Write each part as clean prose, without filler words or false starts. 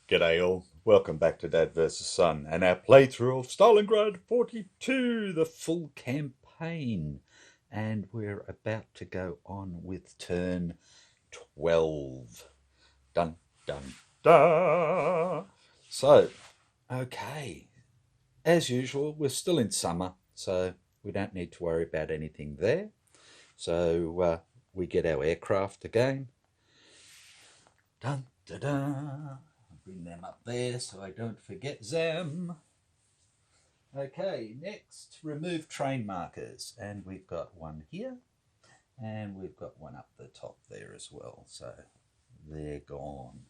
G'day all, welcome back to Dad vs Son and our playthrough of Stalingrad 42, the full campaign. And we're about to go on with turn 12. Dun, dun, dun. So, okay, as usual, we're still in summer, so we don't need to worry about anything there. So we get our aircraft again. Dun, dun, dun. Bring them up there so I don't forget them. Okay, next, remove train markers. And we've got one here. And we've got one up the top there as well. So they're gone.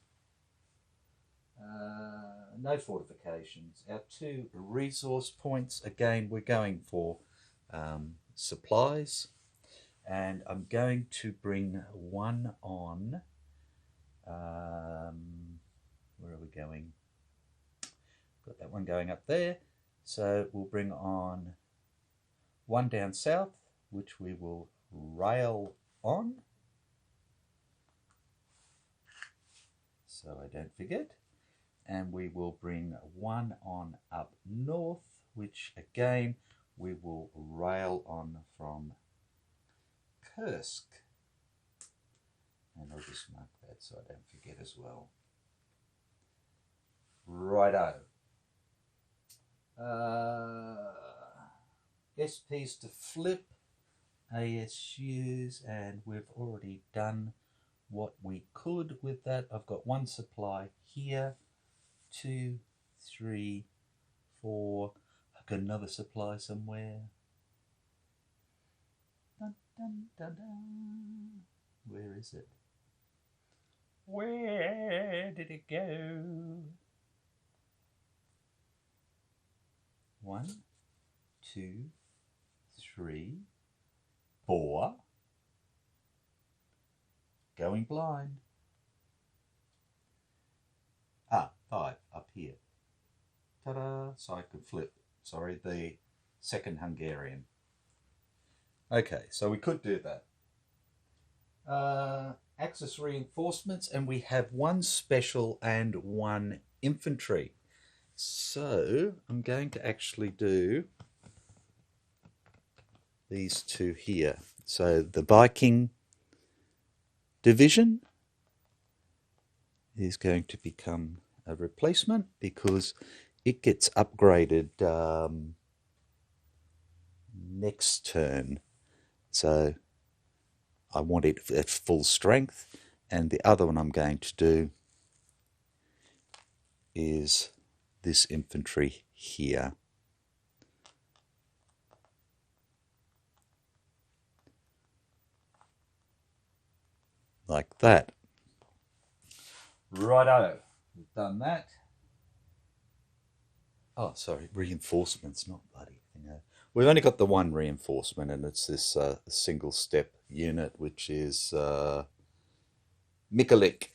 No fortifications. Our 2 resource points. Again, we're going for supplies. And I'm going to bring one on... where are we going? Got that one going up there. So we'll bring on one down south, which we will rail on. So I don't forget. And we will bring one on up north, which again we will rail on from Kursk. And I'll just mark that so I don't forget as well. Righto. SPs to flip, ASUs, and we've already done what we could with that. I've got one supply here, 2, 3, 4. I've got another supply somewhere. Dun, dun, dun, dun. Where is it? Where did it go? 1, 2, 3, 4. Going blind. 5 up here. Ta-da! So I could flip. Sorry, the second Hungarian. Okay, so we could do that. Axis reinforcements, and we have 1 special and 1 infantry. So I'm going to actually do these 2 here. So the Viking division is going to become a replacement because it gets upgraded next turn. So I want it at full strength, and the other one I'm going to do is this infantry here. Like that. Righto, we've done that. Oh, sorry, reinforcements, not bloody thing. We've only got the 1 reinforcement, and it's this single step unit, which is Mikulik,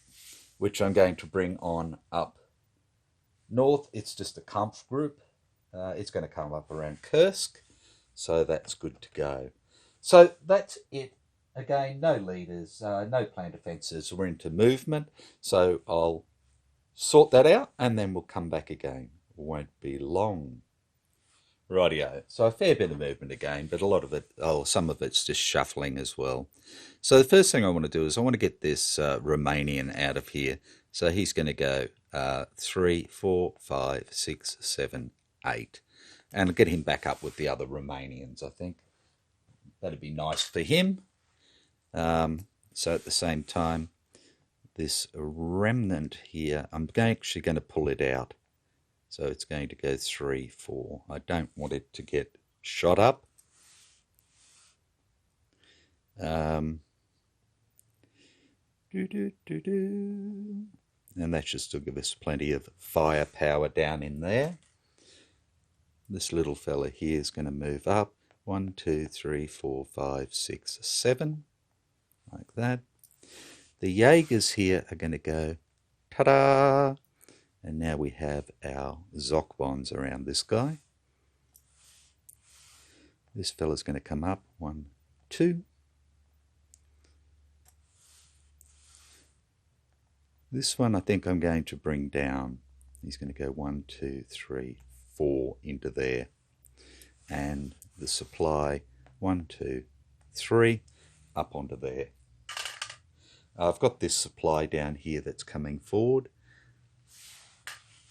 which I'm going to bring on up north. It's just a Kampf group. It's going to come up around Kursk, so that's good to go. So that's it. Again, no leaders, no planned offences. We're into movement, so I'll sort that out and then we'll come back again. Won't be long. Rightio. So a fair bit of movement again, but a lot of it, some of it's just shuffling as well. So the first thing I want to do is I want to get this Romanian out of here. So he's going to go 3, 4, 5, 6, 7, 8. And I'll get him back up with the other Romanians, I think. That'd be nice for him. So at the same time, this remnant here, I'm actually going to pull it out. So it's going to go 3, 4. I don't want it to get shot up. And that should still give us plenty of firepower down in there. This little fella here is going to move up. 1, 2, 3, 4, 5, 6, 7, like that. The Jaegers here are going to go ta-da, and now we have our Zoc bonds around this guy. This fella's going to come up 1, 2. This one I think I'm going to bring down. He's going to go 1, 2, 3, 4 into there. And the supply 1, 2, 3 up onto there. I've got this supply down here that's coming forward.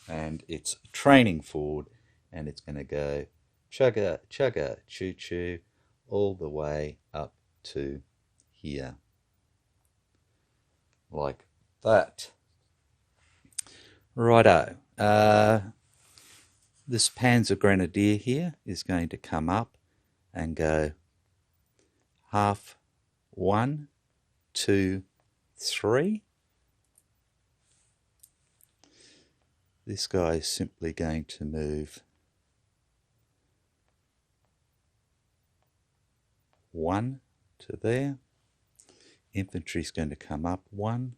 And it's training forward. And it's going to go chugga, chugga, choo choo all the way up to here. Like that. Righto. This Panzer Grenadier here is going to come up and go half, 1, 2, 3. This guy is simply going to move 1 to there. Infantry is going to come up 1.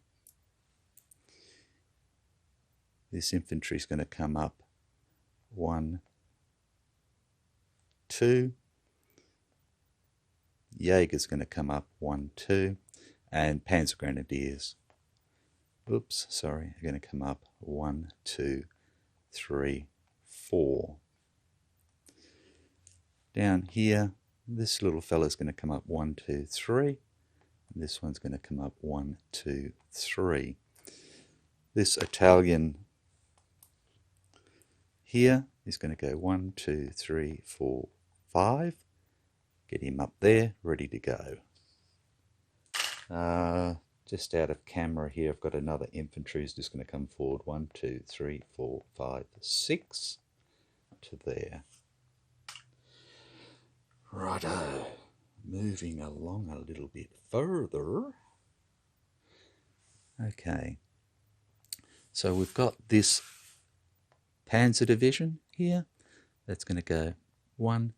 This infantry is going to come up 1, 2. Jaeger's going to come up 1, 2. And Panzer Grenadiers, oops, sorry, are going to come up 1, 2, 3, 4. Down here, this little fella's going to come up 1, 2, 3. And this one's going to come up 1, 2, 3. This Italian here is going to go 1, 2, 3, 4, 5. Get him up there, ready to go. Just out of camera here, I've got another infantry who's just going to come forward 1, 2, 3, 4, 5, 6 to there. Righto, moving along a little bit further. Okay, so we've got this Panzer Division here. That's going to go 1,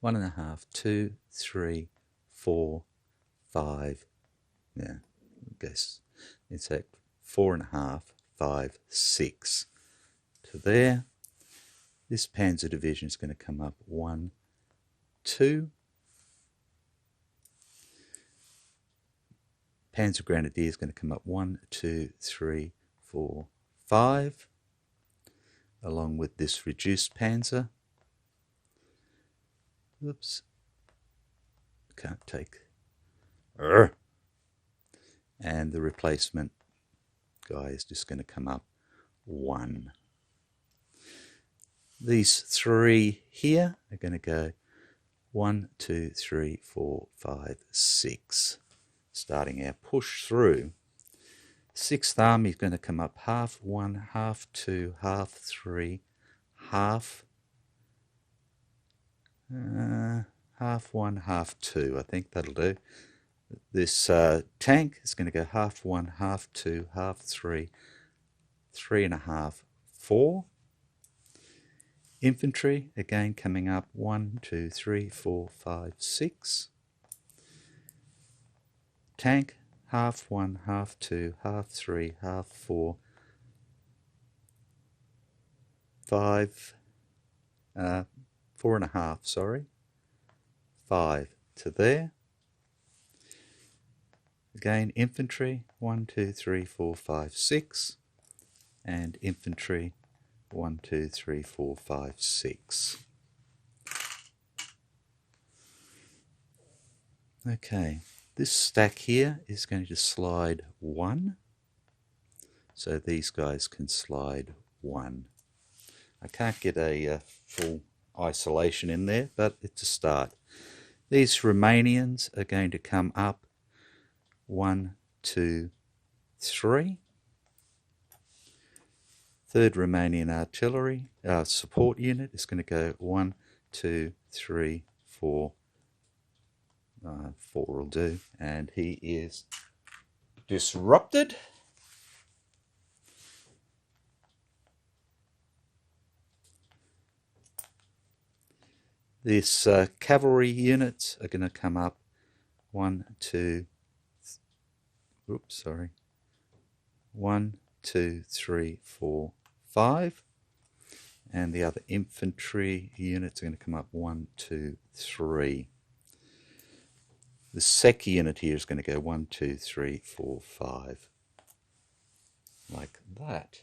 1.5, 2, 3, 4, 5. Yeah, I guess it's at 4.5, 5, 6 to there. This Panzer Division is going to come up 1, 2. Panzer Grenadier is going to come up 1, 2, 3, 4, 5. Along with this reduced Panzer. Oops. Can't take. And the replacement guy is just going to come up 1. These 3 here are going to go 1, 2, 3, 4, 5, 6. Starting our push through. 6th Army is going to come up half 1, half 2, half 3, half 1, half 2. I think that'll do. This tank is going to go half 1, half 2, half 3, 3.5, 4. Infantry again coming up 1, 2, 3, 4, 5, 6. Tank half 1, half 2, half 3, half 4, 5, 4.5, sorry, 5 to there. Again, infantry 1, 2, 3, 4, 5, 6, and infantry 1, 2, 3, 4, 5, 6. Okay. This stack here is going to slide 1. So these guys can slide 1. I can't get a full isolation in there, but it's a start. These Romanians are going to come up 1, 2, 3. 3rd Romanian Artillery support unit is going to go 1, 2, 3, 4. 4 will do, and he is disrupted. This cavalry units are going to come up 1, 2, 1, 2, 3, 4, 5. And the other infantry units are going to come up 1, 2, 3. The sec unit here is going to go 1, 2, 3, 4, 5. Like that.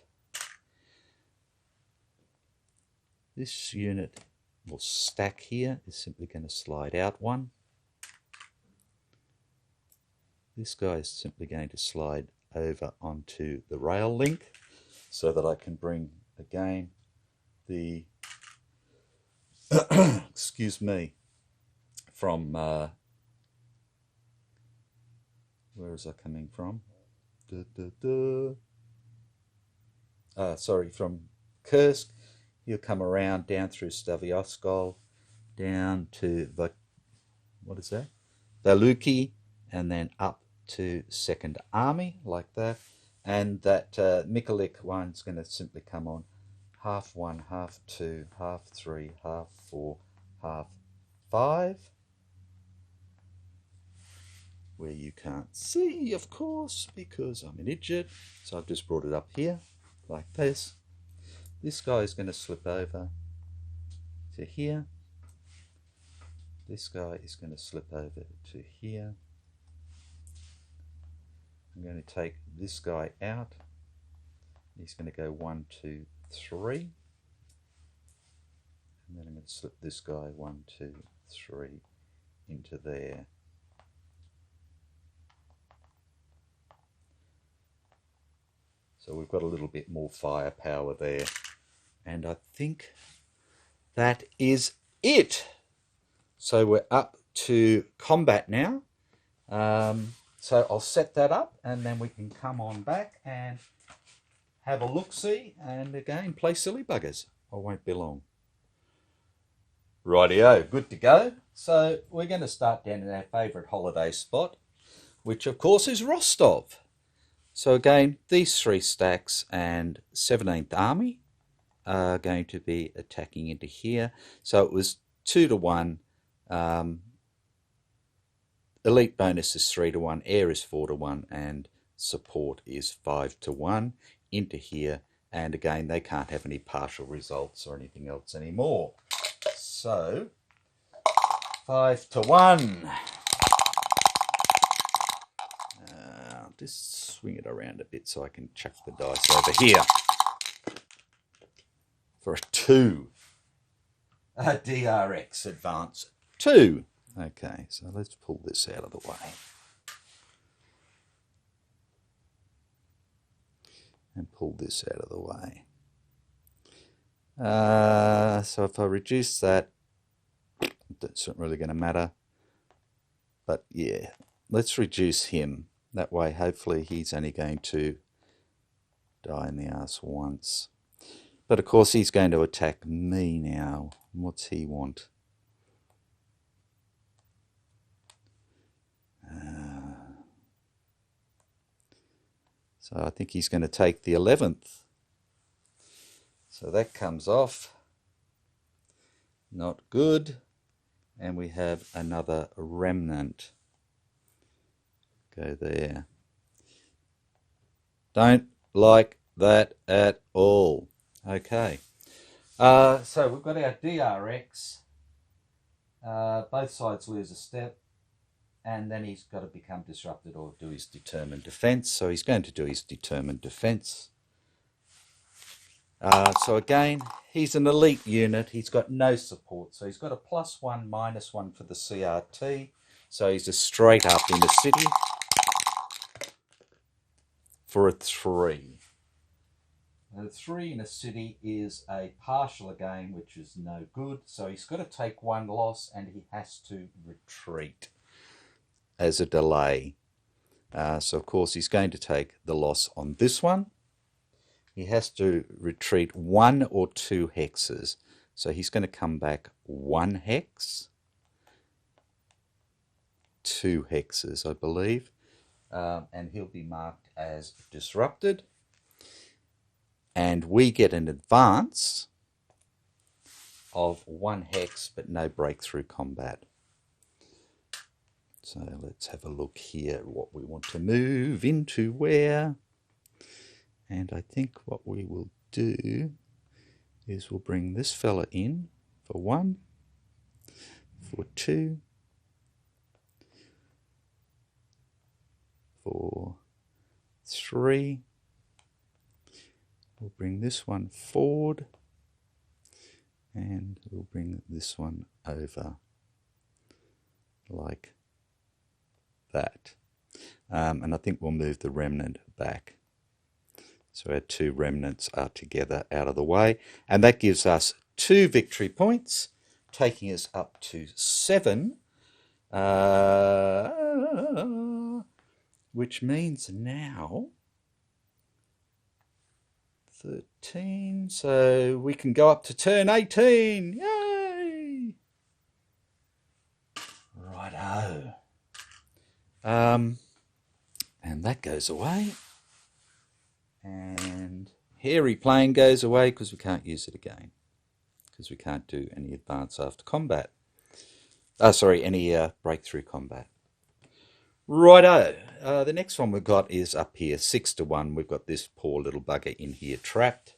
This unit will stack here, is simply going to slide out 1. This guy is simply going to slide over onto the rail link so that I can bring again the excuse me, from where is I coming from? From Kursk. He'll come around down through Stavioskol, down to Valuki, and then up to 2nd Army, like that. And that Mikulik one's going to simply come on half 1, half 2, half 3, half 4, half 5. Where you can't see, of course, because I'm an idiot. So I've just brought it up here, like this. This guy is going to slip over to here. This guy is going to slip over to here. I'm going to take this guy out. He's going to go 1, 2, 3. And then I'm going to slip this guy 1, 2, 3 into there. So we've got a little bit more firepower there. And I think that is it. So we're up to combat now. So I'll set that up and then we can come on back and have a look-see and again play silly buggers. I won't be long. Rightio, good to go. So we're going to start down at our favourite holiday spot, which of course is Rostov. So again, these 3 stacks and 17th Army are going to be attacking into here. So it was 2 to 1. Elite bonus is 3 to 1. Air is 4 to 1. And support is 5 to 1 into here. And again, they can't have any partial results or anything else anymore. So 5 to 1. I'll just swing it around a bit so I can chuck the dice over here. For a 2. A DRX advance 2. Okay, so let's pull this out of the way. And pull this out of the way. So if I reduce that, that's not really going to matter. But yeah, let's reduce him. That way, hopefully, he's only going to die in the ass once. But of course, he's going to attack me now. What's he want? So I think he's going to take the 11th. So that comes off. Not good. And we have another remnant. Go there. Don't like that at all. Okay. So we've got our DRX. Both sides lose a step. And then he's got to become disrupted or do his determined defence. So he's going to do his determined defence. So again, he's an elite unit. He's got no support. So he's got a +1, -1 for the CRT. So he's a straight up in the city for a 3. Now, the 3 in a city is a partial again, which is no good. So he's got to take 1 loss and he has to retreat as a delay. So of course he's going to take the loss on this one. He has to retreat 1 or 2 hexes. So he's going to come back 1 hex, 2 hexes, I believe. And he'll be marked as disrupted. And we get an advance of 1 hex, but no breakthrough combat. So let's have a look here at what we want to move into where. And I think what we will do is we'll bring this fella in for 1, for 2, for 3. We'll bring this one forward, and we'll bring this one over like that. And I think we'll move the remnant back. So our 2 remnants are together out of the way. And that gives us 2 victory points, taking us up to 7. Which means now 13, so we can go up to turn 18. Yay! Righto. And that goes away. And hairy plane goes away because we can't use it again. Because we can't do any advance after combat. Any breakthrough combat. Righto. The next one we've got is up here, 6 to 1. We've got this poor little bugger in here trapped.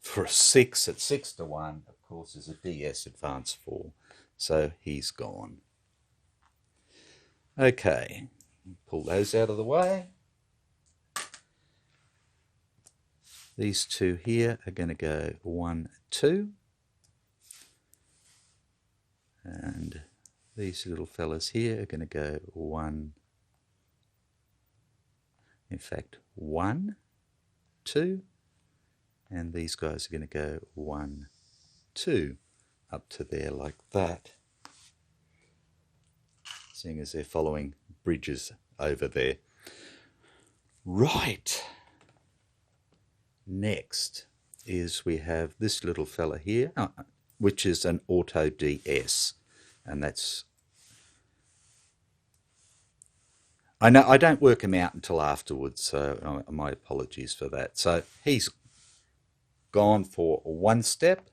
For a 6 at 6 to 1, of course, is a DS advance 4. So he's gone. Okay, pull those out of the way. These 2 here are going to go 1, 2. And these little fellas here are going to go 1, in fact 1, 2, and these guys are going to go 1, 2, up to there like that, seeing as they're following bridges over there. Right, next is we have this little fella here, which is an auto DS, and that's, I know I don't work him out until afterwards, so my apologies for that. So he's gone for 1 step,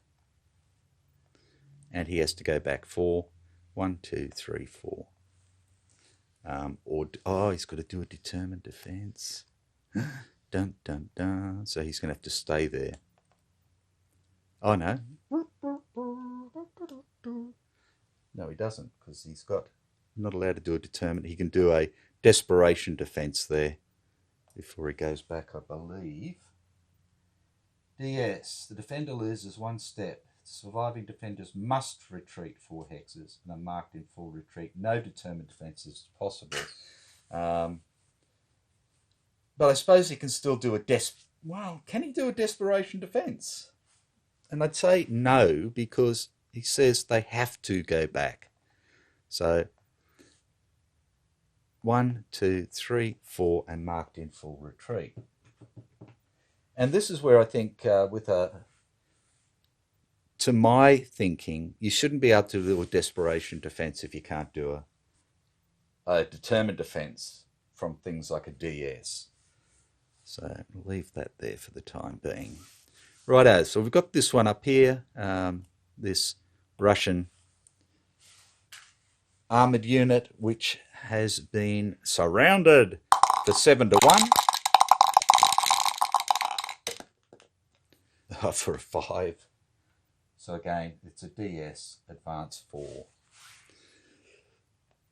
and he has to go back for 1, 2, 3, 4. He's got to do a determined defense. Dun dun dun. So he's going to have to stay there. Oh no. No, he doesn't, because he's not allowed to do a determined. He can do a desperation defense there before he goes back, I believe. DS. The defender loses 1 step. Surviving defenders must retreat 4 hexes and are marked in full retreat. No determined defense is possible. But I suppose he can still do can he do a desperation defense? And I'd say no, because he says they have to go back. So 1, 2, 3, 4, and marked in full retreat. And this is where I think, to my thinking, you shouldn't be able to do a desperation defense if you can't do a determined defense from things like a DS. So we'll leave that there for the time being. Righto, so we've got this one up here, this Russian armoured unit, which has been surrounded for 7 to 1. For a 5. So again, it's a DS advance 4.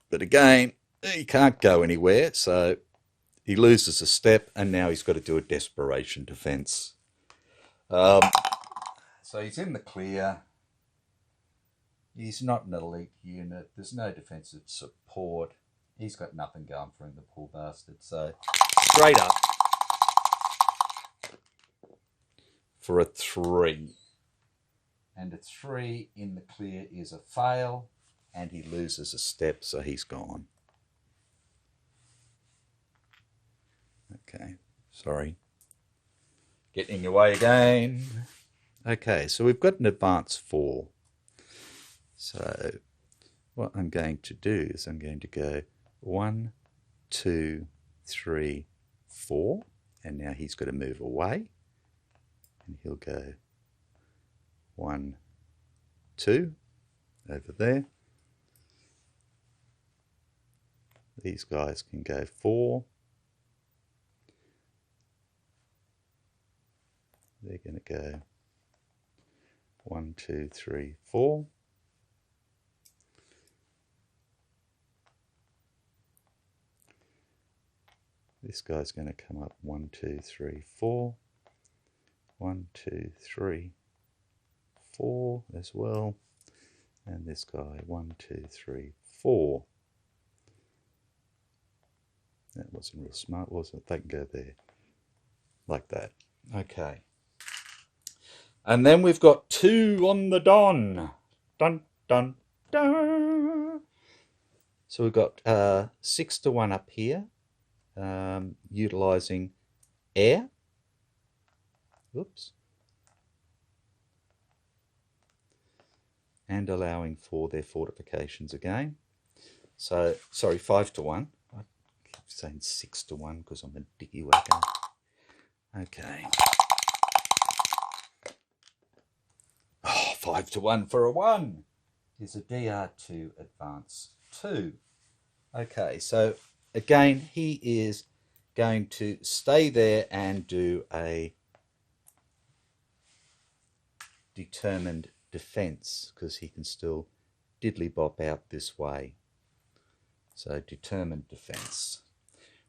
But again, he can't go anywhere, so he loses a step, and now he's got to do a desperation defense. So he's in the clear. He's not an elite unit. There's no defensive support. He's got nothing going for him, the poor bastard. So straight up for a 3. And a 3 in the clear is a fail, and he loses a step, so he's gone. Okay, sorry. Getting in your way again. Okay, so we've got an advance 4. So what I'm going to do is I'm going to go 1, 2, 3, 4, And now he's got to move away. And he'll go 1, 2 over there. These guys can go 4. They're going to go 1, 2, 3, 4. This guy's going to come up 1, 2, 3, 4. 1, 2, 3, 4 as well. And this guy 1, 2, 3, 4. That wasn't real smart, was it? They can go there like that. Okay. And then we've got 2 on the Don. Dun, dun, dun. So we've got 6 to 1 up here, utilising air. Oops. And allowing for their fortifications again. So, sorry, 5 to 1. I keep saying 6 to 1 because I'm a dicky whacker. Okay. Oh, 5 to 1 for a 1 is a DR2 advance 2. Okay, so again, he is going to stay there and do a determined defense because he can still diddly bop out this way. So determined defense.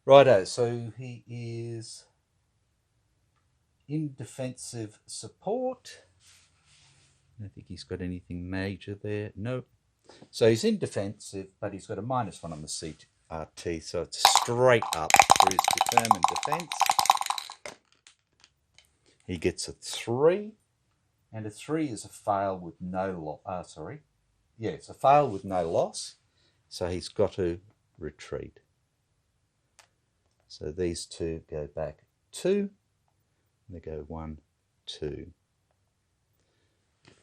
Righto, so he is in defensive support. I don't think he's got anything major there. Nope. So he's in defensive, but he's got a -1 on the CRT, so it's straight up for his determined defense. He gets a 3, and a 3 is a fail with no loss. It's a fail with no loss, so he's got to retreat. So these 2 go back 2, and they go 1, 2.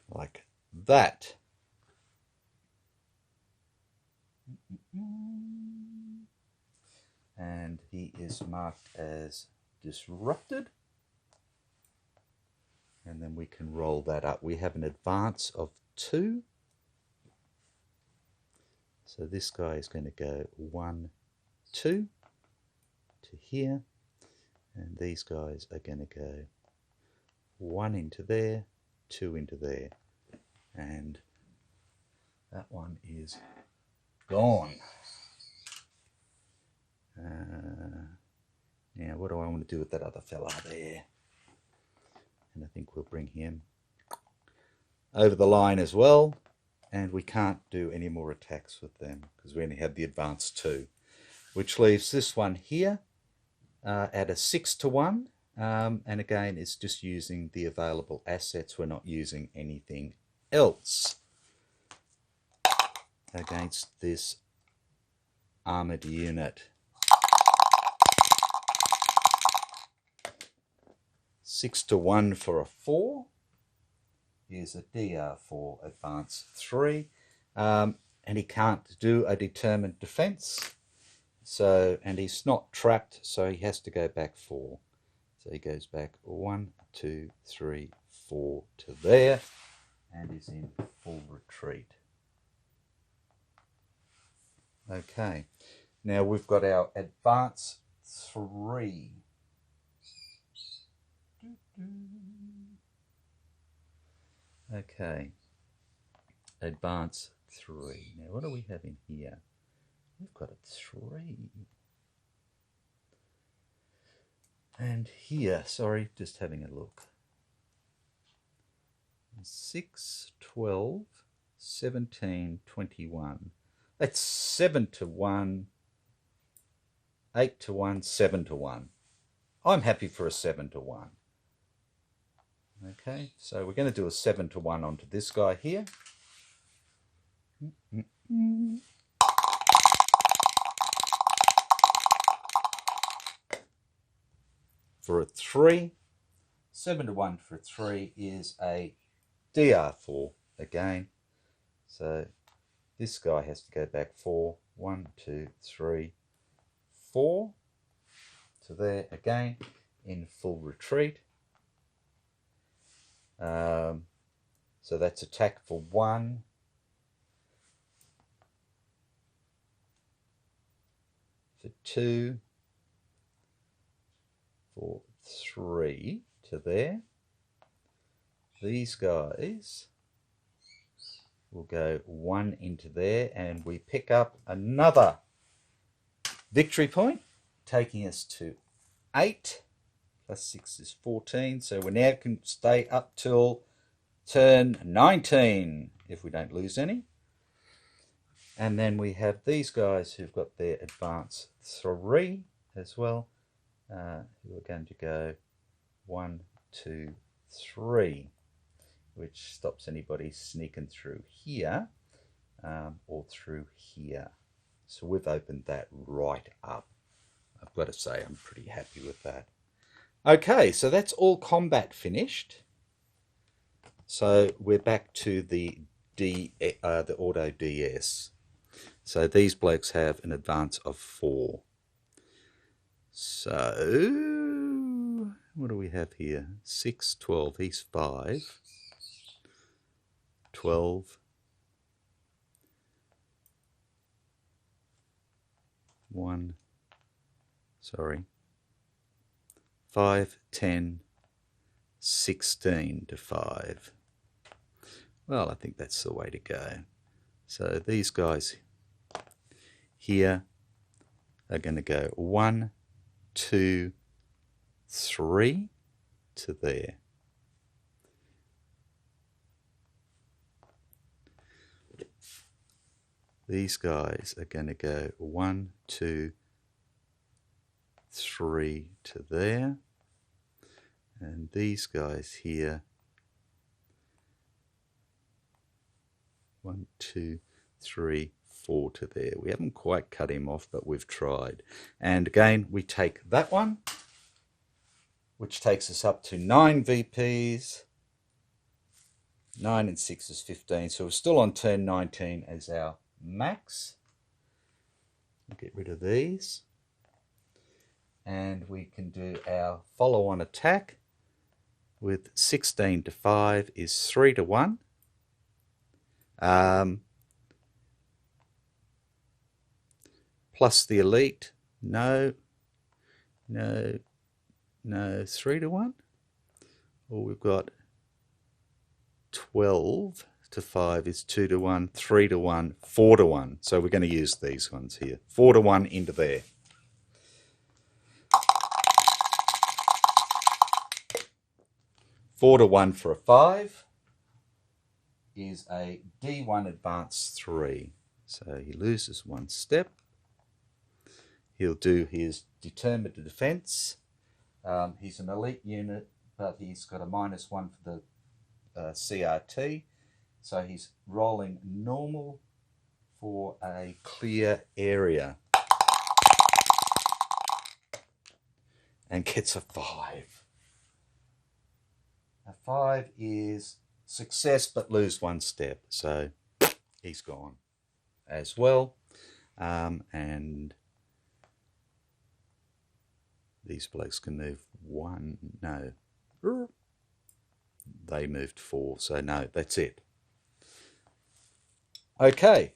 Like that. And he is marked as disrupted. And then we can roll that up. We have an advance of 2. So this guy is going to go 1, 2 to here. And these guys are going to go 1 into there, 2 into there. And that one is gone. Now, what do I want to do with that other fella there? And I think we'll bring him over the line as well. And we can't do any more attacks with them because we only have the advance 2, which leaves this one here at a 6 to 1. And again, it's just using the available assets. We're not using anything else against this armoured unit. 6 to 1 for a 4 is a DR4 advance 3. And he can't do a determined defence. So, and he's not trapped, so he has to go back 4. So he goes back 1, 2, 3, 4 to there, and is in full retreat. Okay, now we've got our advance 3. Okay, advance 3. Now what do we have in here? We've got a 3. And here, sorry, just having a look. 6, 12, 17, 21. That's 7 to 1, 8 to 1, 7 to 1. I'm happy for a 7 to 1. Okay, so we're going to do a 7 to 1 onto this guy here. For a 3, 7 to 1 for a 3 is a DR4 again. So this guy has to go back 4. 1, 2, 3, 4 to there again. in full retreat. So that's attack for 1. For 2. For 3 to there. These guys will go 1 into there, and we pick up another victory point, taking us to 8. Plus 6 is 14. So we now can stay up till turn 19 if we don't lose any. And then we have these guys who've got their advance 3 as well, who are going to go 1, 2, 3, which stops anybody sneaking through here or through here. So we've opened that right up. I've got to say I'm pretty happy with that. Okay, so that's all combat finished. So we're back to the auto DS. So these blokes have an advance of 4. So what do we have here? 6, 12. He's 5. 12. 1. Sorry. 5, 10, 16 to 5. Well, I think that's the way to go. So these guys here are going to go 1, 2, 3 to there. These guys are going to go 1, 2, 3 to there. And these guys here, 1, 2, 3, 4 to there. We haven't quite cut him off, but we've tried. And again, we take that one, which takes us up to 9 VPs. 9 and 6 is 15. So we're still on turn 19 as our max. We'll get rid of these. And we can do our follow-on attack with 16 to 5 is 3 to 1. Plus the elite. No. 3 to 1. Or we've got 12 to 5 is 2 to 1, 3 to 1, 4 to 1. So we're going to use these ones here. 4 to 1 into there. Four to 1 for a 5 is a D1 advance 3. So he loses 1 step. He'll do his determined defense. He's an elite unit, but he's got a -1 for the CRT. So he's rolling normal for a clear area. And gets a 5. A 5 is success, but lose 1 step. So he's gone as well. And these blokes can move 1. No. They moved 4. So no, that's it. Okay.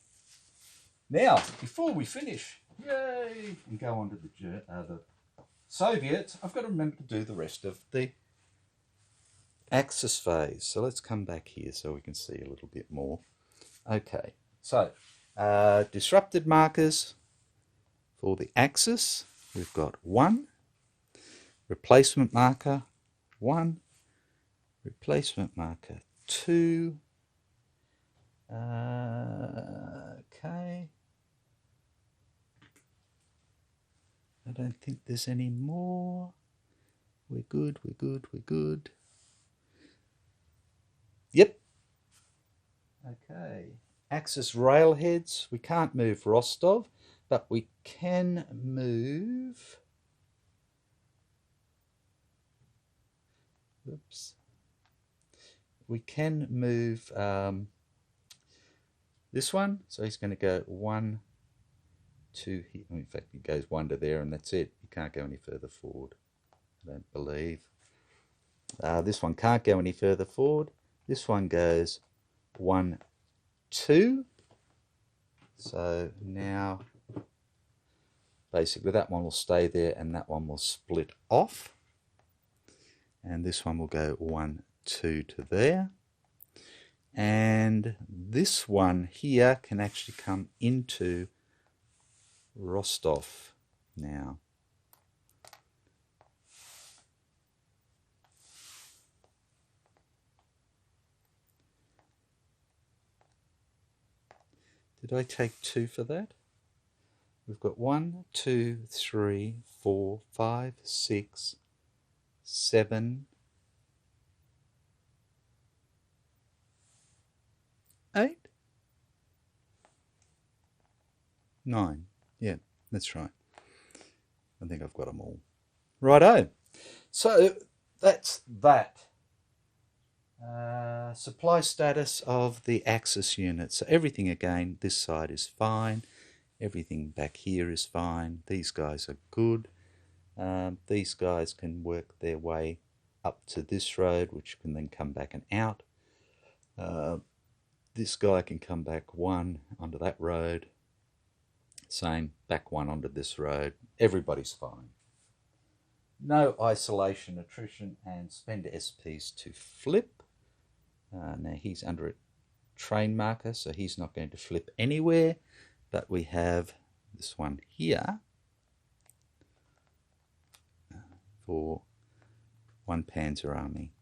Now, before we finish, yay, and go on to the Soviets, I've got to remember to do the rest of the Axis phase. So let's come back here so we can see a little bit more. Okay, so disrupted markers for the Axis. We've got 1. Replacement marker 1. Replacement marker 2. Okay. I don't think there's any more. We're good, we're good, we're good. Yep. Okay. Axis railheads. We can't move Rostov, but we can move... Oops. We can move this one. So he's going to go 1, 2 here. In fact, he goes 1 to there and that's it. You can't go any further forward I don't believe. This one can't go any further forward. This one goes 1, 2. So now basically that one will stay there and that one will split off. And this one will go 1, 2 to there. And this one here can actually come into Rostov now. Did I take 2 for that? We've got 1, 2, 3, 4, 5, 6, 7, 8, 9. Yeah, that's right. I think I've got them all. Righto. So that's that. Supply status of the Axis unit. So everything again, this side is fine. Everything back here is fine. These guys are good. These guys can work their way up to this road, which can then come back and out. This guy can come back 1 onto that road. Same, back 1 onto this road. Everybody's fine. No isolation, attrition, and spend SPs to flip. Now he's under a train marker, so he's not going to flip anywhere. But we have this one here for 1 Panzer Army.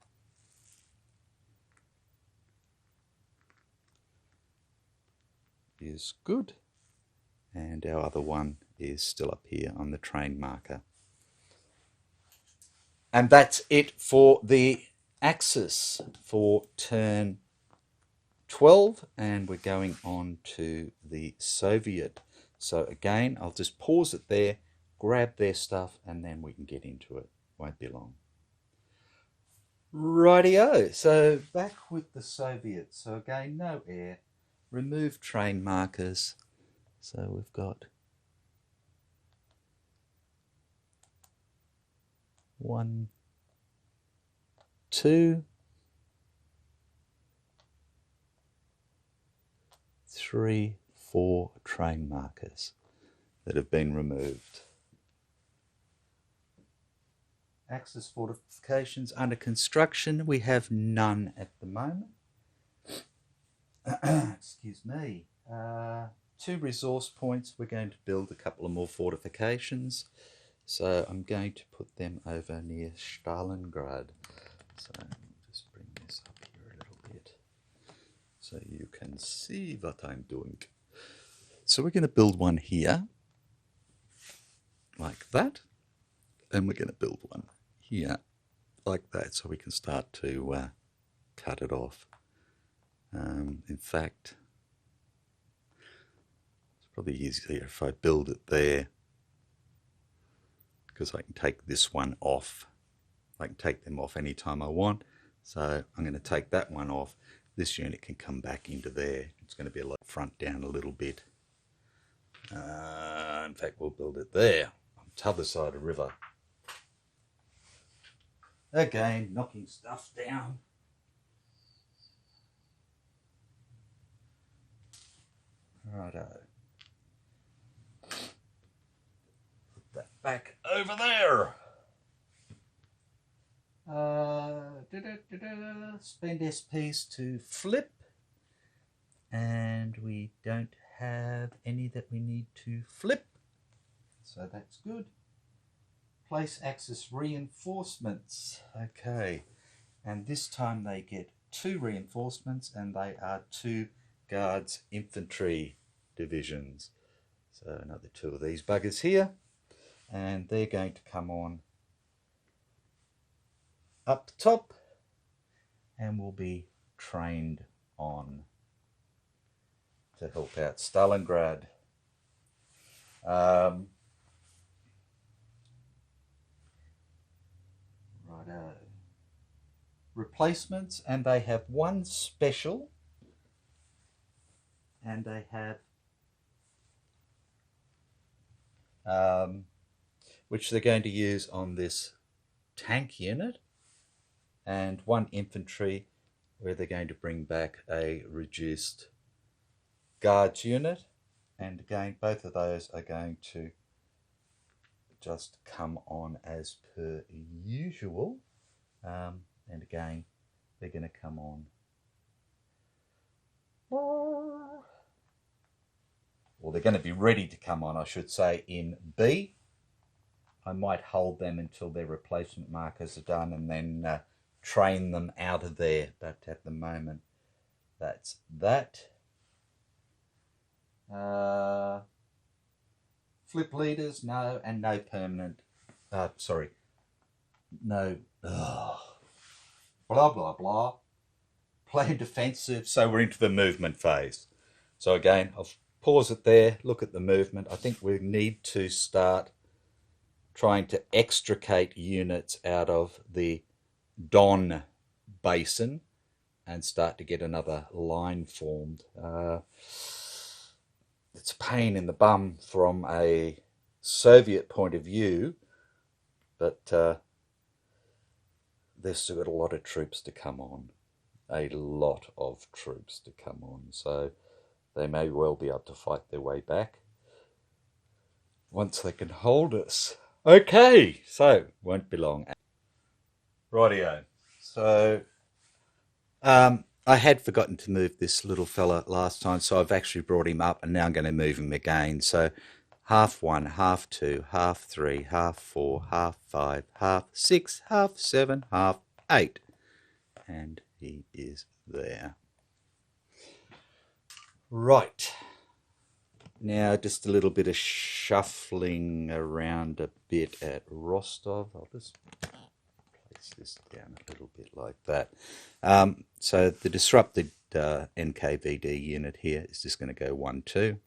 Is good. And our other one is still up here on the train marker. And that's it for the Axis for turn 12, and we're going on to the Soviet. So again, I'll just pause it there, grab their stuff, and then we can get into it. Won't be long. Rightio, so back with the Soviets. So again, no air, remove train markers. So we've got 1, 2, 3, 4 train markers that have been removed. Axis fortifications under construction. We have none at the moment. Excuse me. 2 resource points. We're going to build a couple of more fortifications. So I'm going to put them over near Stalingrad. So I'll just bring this up here a little bit so you can see what I'm doing. So we're going to build one here, like that. And we're going to build one here, like that, so we can start to cut it off. In fact, it's probably easier if I build it there, because I can take this one off. I can take them off anytime I want. So I'm going to take that one off. This unit can come back into there. It's going to be a lot front down a little bit. In fact, we'll build it there, on the other side of the river. Again, knocking stuff down. Righto. Put that back over there. Spend SPs to flip. And we don't have any that we need to flip. So that's good. Place Axis reinforcements. Okay. And this time they get 2 reinforcements, and they are 2 Guards Infantry divisions. So another 2 of these buggers here. And they're going to come on up top and will be trained on to help out Stalingrad. Righto. Replacements, and they have 1 special, and they have which they're going to use on this tank unit and 1 infantry, where they're going to bring back a reduced guards unit. And again, both of those are going to just come on as per usual. And again, they're going to come on. Well, they're going to be ready to come on, I should say, in B. I might hold them until their replacement markers are done and then train them out of there. But at the moment, that's that. Flip leaders, no, and no permanent. No. Blah, blah, blah. Plan defensive, so we're into the movement phase. So again, I'll pause it there, look at the movement. I think we need to start trying to extricate units out of the Don Basin and start to get another line formed. It's a pain in the bum from a Soviet point of view, but they've still got a lot of troops to come on. A lot of troops to come on. So they may well be able to fight their way back once they can hold us. Okay, so won't be long. Rightio. So I had forgotten to move this little fella last time, so I've actually brought him up, and now I'm going to move him again. So half 1, half 2, half 3, half 4, half 5, half 6, half 7, half 8. And he is there. Right. Now just a little bit of shuffling around a bit at Rostov. I'll just place this down a little bit like that. So the disrupted NKVD unit here is just going to go 1, 2.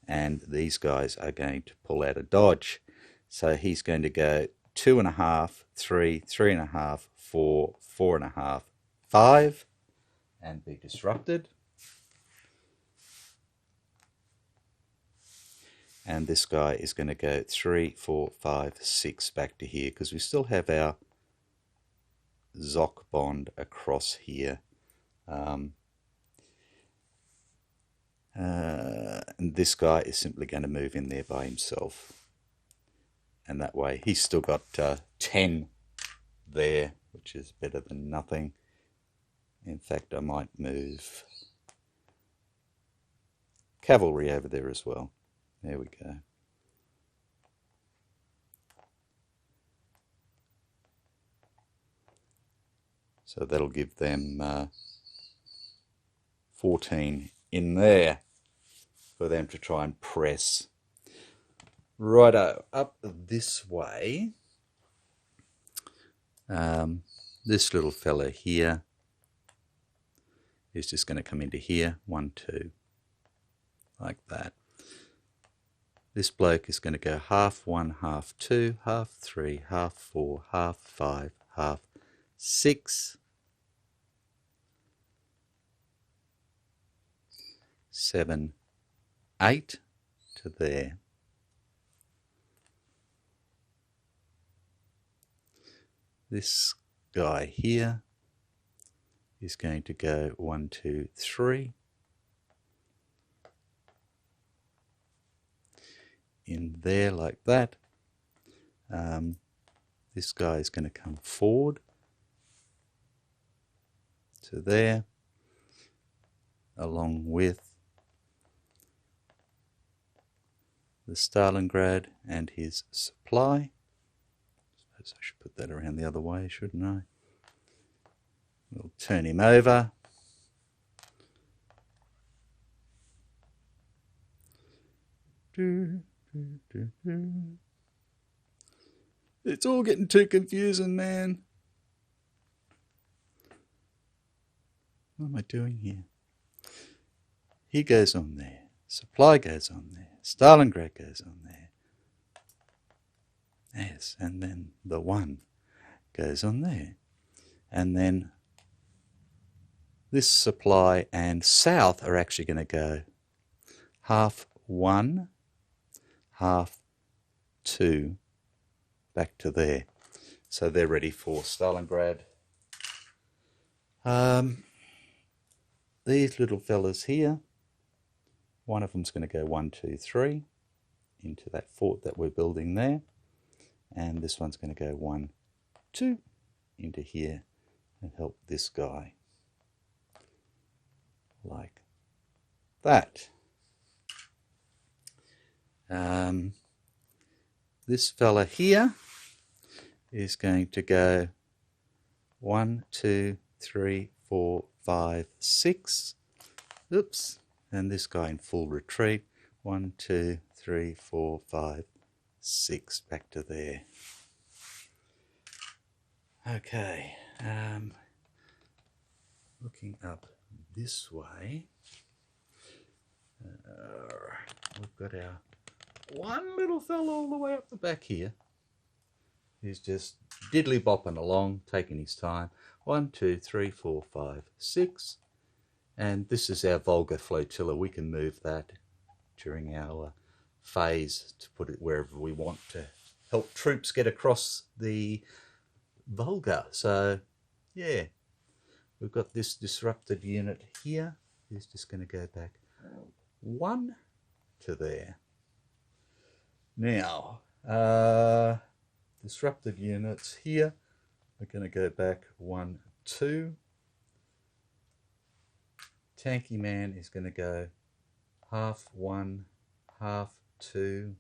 And these guys are going to pull out a dodge. So he's going to go 2.5, 3, 3.5, 4, 4.5, 5, and be disrupted. And this guy is going to go 3, 4, 5, 6 back to here, because we still have our Zoc bond across here. And this guy is simply going to move in there by himself. And that way he's still got 10 there, which is better than nothing. In fact, I might move cavalry over there as well. There we go. So that'll give them 14 in there for them to try and press. Righto, up this way. This little fella here is just going to come into here, 1, 2, like that. This bloke is going to go half 1, half 2, half 3, half 4, half 5, half 6, 7, 8 to there. This guy here is going to go 1, 2, 3. In there like that. This guy is going to come forward to there, along with the Stalingrad and his supply. I suppose I should put that around the other way, shouldn't I? We'll turn him over. It's all getting too confusing, man. What am I doing here? He goes on there. Supply goes on there. Stalingrad goes on there. Yes, and then the 1 goes on there. And then this supply and south are actually going to go half 1, half 2 back to there. So they're ready for Stalingrad. These little fellas here, one of them's going to go 1, 2, 3 into that fort that we're building there. And this one's going to go 1, 2 into here and help this guy. Like that. This fella here is going to go 1, 2, 3, 4, 5, 6. Oops. And this guy in full retreat. 1, 2, 3, 4, 5, 6. Back to there. Okay. Looking up this way. We've got our one little fellow all the way up the back here. He's just diddly bopping along, taking his time. 1, 2, 3, 4, 5, 6. And this is our Volga flotilla. We can move that during our phase to put it wherever we want to help troops get across the Volga. So, yeah, we've got this disrupted unit here. He's just going to go back 1 to there. Now, disrupted units here, we're going to go back 1, 2. Tanky man is going to go half 1, half 2,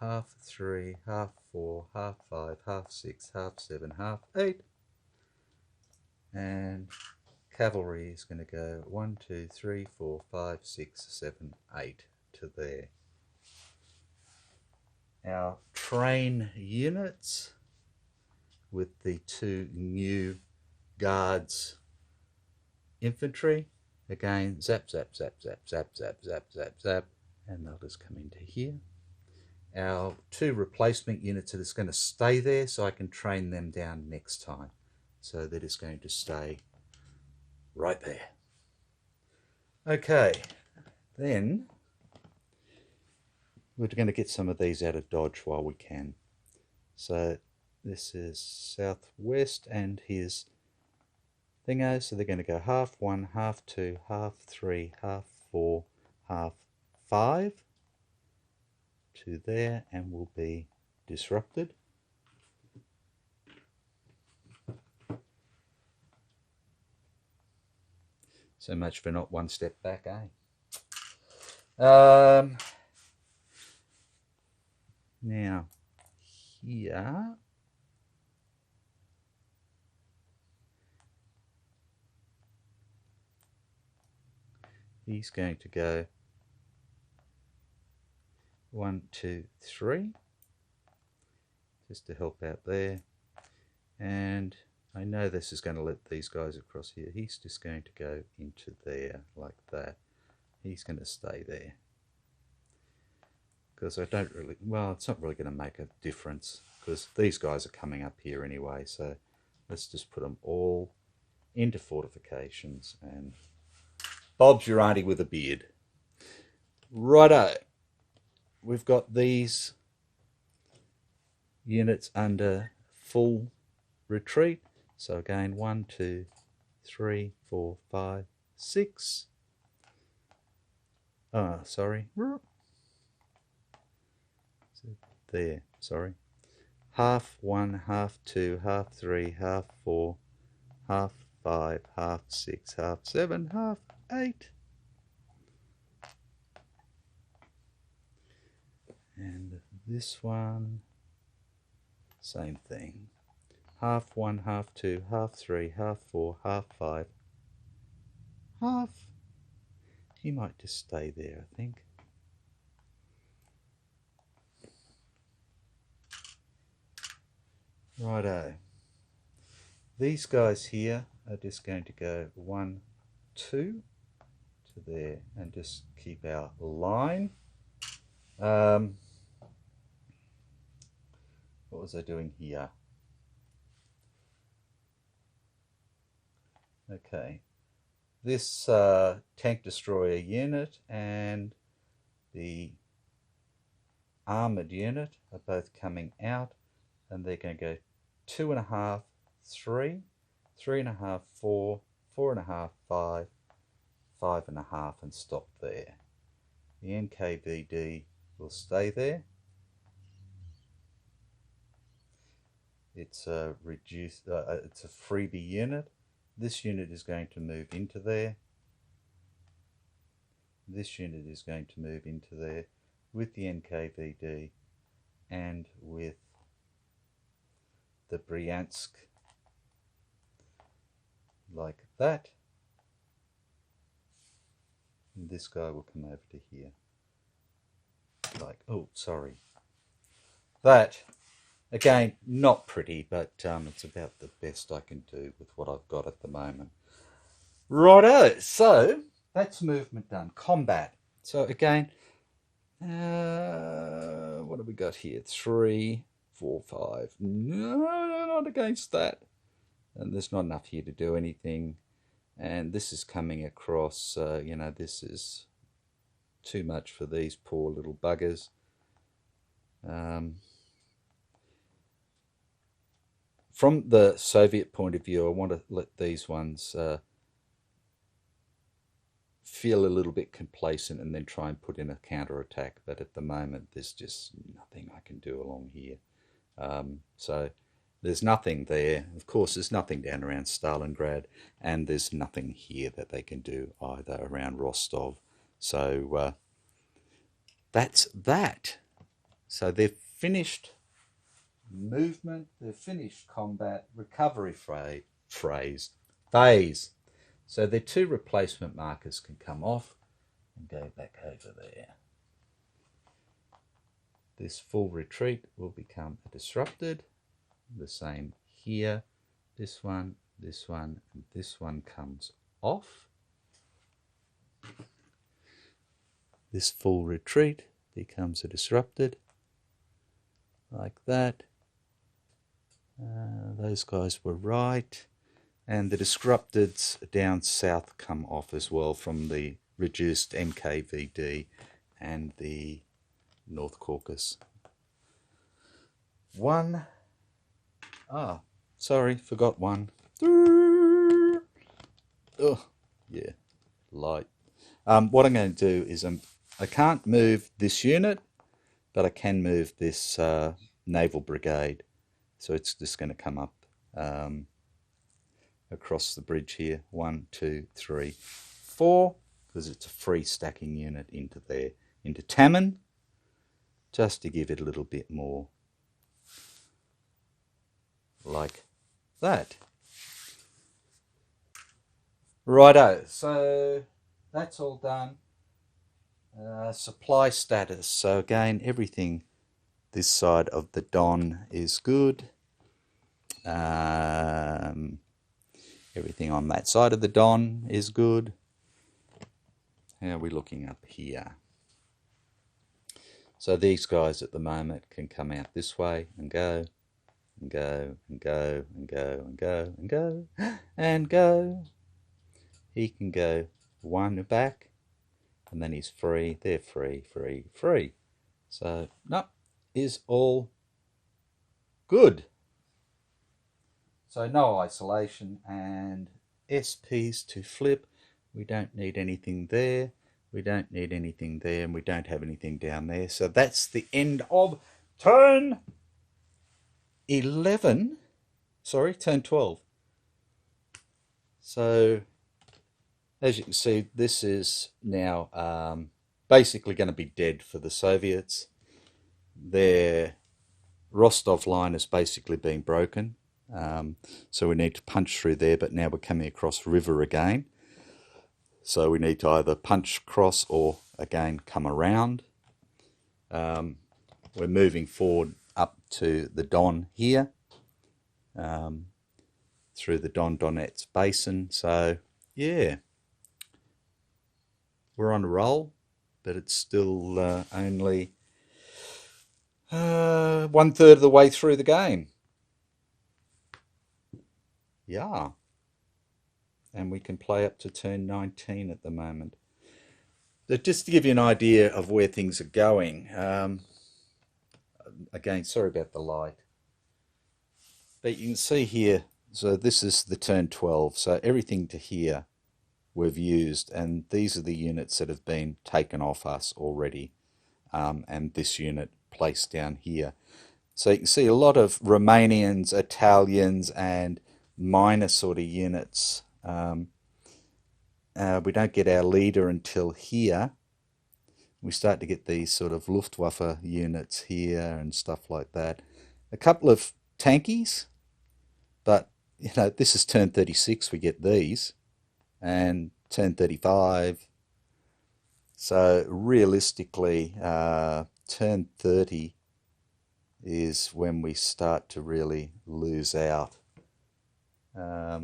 half 3, half 4, half 5, half 6, half 7, half 8. And cavalry is going to go 1, 2, 3, 4, 5, 6, 7, 8 to there. Our train units with the 2 new guards infantry, again zap zap zap zap zap zap zap zap zap, and they'll just come into here. Our 2 replacement units are just going to stay there so I can train them down next time. So they're just going to stay right there. Okay, then we're going to get some of these out of dodge while we can. So this is southwest and here's thingo. So they're going to go half 1, half 2, half 3, half 4, half 5 to there, and will be disrupted. So much for not one step back, eh? Now, here, he's going to go 1, 2, 3, just to help out there. And I know this is going to let these guys across here. He's just going to go into there like that. He's going to stay there. Because I don't really, well, it's not really going to make a difference because these guys are coming up here anyway. So let's just put them all into fortifications, and Bob's your auntie with a beard. Righto. We've got these units under full retreat. So again, 1, 2, 3, 4, 5, 6. Oh, sorry. There, sorry. Half 1, half 2, half 3, half 4, half 5, half 6, half 7, half 8. And this one, same thing. Half 1, half 2, half 3, half 4, half 5, half. He might just stay there, I think. Righto. These guys here are just going to go 1, 2 to there and just keep our line. What was I doing here? Okay. This tank destroyer unit and the armoured unit are both coming out, and they're going to go 2.5, 3, 3.5, 4, 4.5, 5, 5.5, and stop there. The NKVD will stay there. It's a reduced, it's a freebie unit. This unit is going to move into there. This unit is going to move into there with the NKVD and with the Bryansk, like that. And this guy will come over to here. Like, oh, sorry. That, again, not pretty, but it's about the best I can do with what I've got at the moment. Righto, so that's movement done. Combat. So again, what have we got here? 3, 4, 5. No, not against that. And there's not enough here to do anything. And this is coming across, you know, this is too much for these poor little buggers. From the Soviet point of view, I want to let these ones feel a little bit complacent and then try and put in a counterattack. But at the moment, there's just nothing I can do along here. So there's nothing there. Of course, there's nothing down around Stalingrad, and there's nothing here that they can do either around Rostov. So that's that. So they've finished movement, they've finished combat, recovery phase. So their 2 replacement markers can come off and go back over there. This full retreat will become disrupted. The same here. This one, and this one comes off. This full retreat becomes disrupted. Like that. Those guys were right. And the disrupteds down south come off as well from the reduced NKVD and the North Caucasus. One. Ah, sorry, forgot one. Oh, yeah, light. What I'm going to do is I can't move this unit, but I can move this naval brigade. So it's just going to come up across the bridge here. 1, 2, 3, 4, because it's a free stacking unit into there, into Taman, just to give it a little bit more like that. Righto, so that's all done. Supply status. So again, everything this side of the Don is good. Everything on that side of the Don is good. How are we looking up here? So these guys at the moment can come out this way and go, and go, and go, and go, and go, and go, and go. He can go 1 back, and then he's free. They're free, free, free. So, no, is all good. So no isolation, and SPs to flip. We don't need anything there. We don't need anything there, and we don't have anything down there. So that's the end of turn 11. Sorry, turn 12. So as you can see, this is now basically going to be dead for the Soviets. Their Rostov line has basically been broken. So we need to punch through there, but now we're coming across river again. So we need to either punch across or again come around. We're moving forward up to the Don here, through the Don-Donets Basin. So yeah, we're on a roll, but it's still only 1/3 of the way through the game. Yeah. And we can play up to turn 19 at the moment. But just to give you an idea of where things are going, again, sorry about the light, But you can see here, so this is the turn 12, so everything to here we've used, and these are the units that have been taken off us already, and this unit placed down here. So you can see a lot of Romanians, Italians, and minor sort of units. We don't get our leader until here. We start to get these sort of Luftwaffe units here and stuff like that. A couple of tankies, but you know, this is turn 36 we get these, and turn 35. So realistically, turn 30 is when we start to really lose out. Yeah,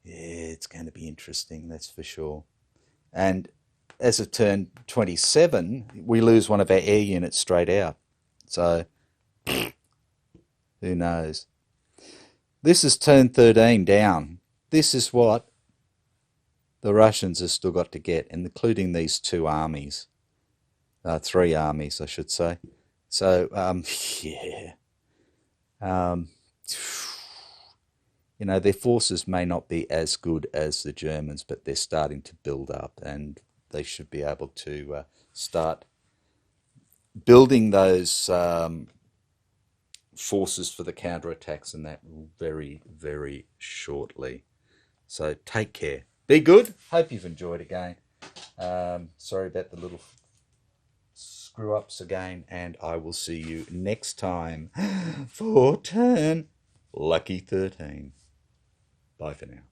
it's going to be interesting, that's for sure. And as of turn 27, we lose one of our air units straight out. So, who knows? This is turn 13 down. This is what the Russians have still got to get, including these two armies. Three armies, I should say. So, yeah. You know, their forces may not be as good as the Germans, but they're starting to build up, and they should be able to start building those forces for the counterattacks and that very, very shortly. So take care. Be good. Hope you've enjoyed again. Sorry about the little screw-ups again, and I will see you next time for turn Lucky 13. Bye for now.